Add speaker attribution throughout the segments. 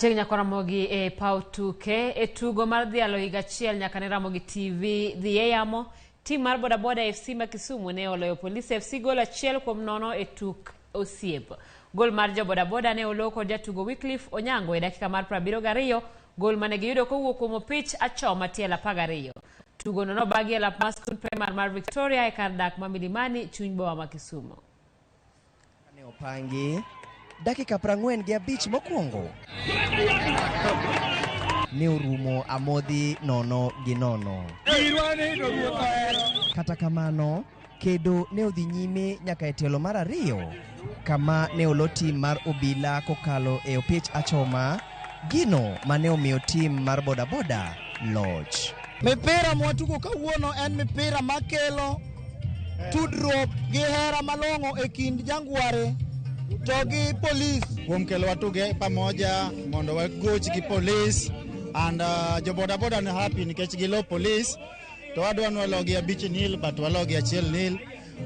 Speaker 1: Chieng' Ramogi e pau tuke e tugo mar dhialo higa achiel nyaka ne Ramogi TV dhi e yamo. Tim mar bodaboda FC ma Kisumu ne oloyo Police FC gol 1-0 e tuk osiep. Gol mar jo bodaboda ne olo kod jatugo Wycliffe Onyango e dakika mar 72, gol mane giyudo kowuok kuom opich achoma tielo 12. Tugo no nobagi e lap mar skul primar mar Victoria e kar dak ma Milimani, chuny boma ma Kisumu.
Speaker 2: Ne opangi dakika 45 mokwongo ne orumo amodhi 0-0. Kata kamano kedo ne odhi nyime nyaka e tielo mar ariyo kama ne olo tim mar obila kokalo e opich achoma, gino mane omiyo tim mar bodaboda loch.
Speaker 3: Mipira mwatugo kawuono en mipira makelo tudruok gi hera malong'o e kind jangware to gi polis.
Speaker 4: Kuom kelo watuge pamoja mondo wagoch gi polis and jo bodaboda ne happy nikech gilo polis to wadwa walogi 5-0 but walogi 1-0.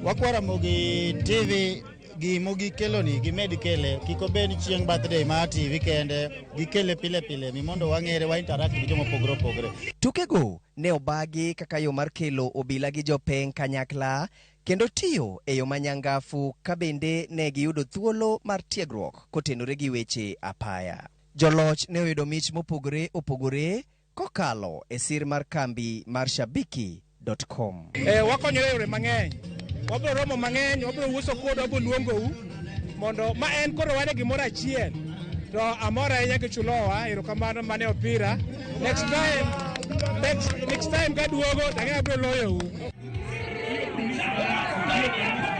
Speaker 4: Wakwara Ramogi TV gimogi keloni gimed kele kiko ben chieng' birthday ma TV kende gikele pile pile mi mondo wang'ere wa interact gi joma pogre.
Speaker 2: Tukego ne obagi kaka yo mar kelo obila gi jopeng kanyakla kendo tiyo e yo manyangafu ka bende ne giyudo thuolo mar tiegruok kotenore gi weche apaya. Joloch ne oyudo mich mopogore opogore kokalo e sir mar kambi mar shabiki.com.
Speaker 5: Wakonyore yore mang'eny. Wabro romo mang'eny, wabro uso kod wabro luongou mondo ma en koro wane gimoro achiel. To amora ahinya gi chulowa, erokamano mane opira. Next time kaduogo tang'e abro loyou.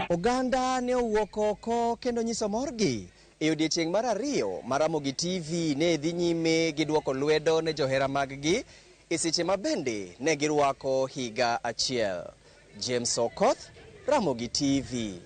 Speaker 2: Oganda ne owuok oko kendo nyiso morgi e odiechieng' mar ariyo mar Ramogi TV ne dhi nyime gi duoko lwedo ne johera mag-gi e seche ma bende ne girwako higa achiel. James Okoth, Ramogi TV.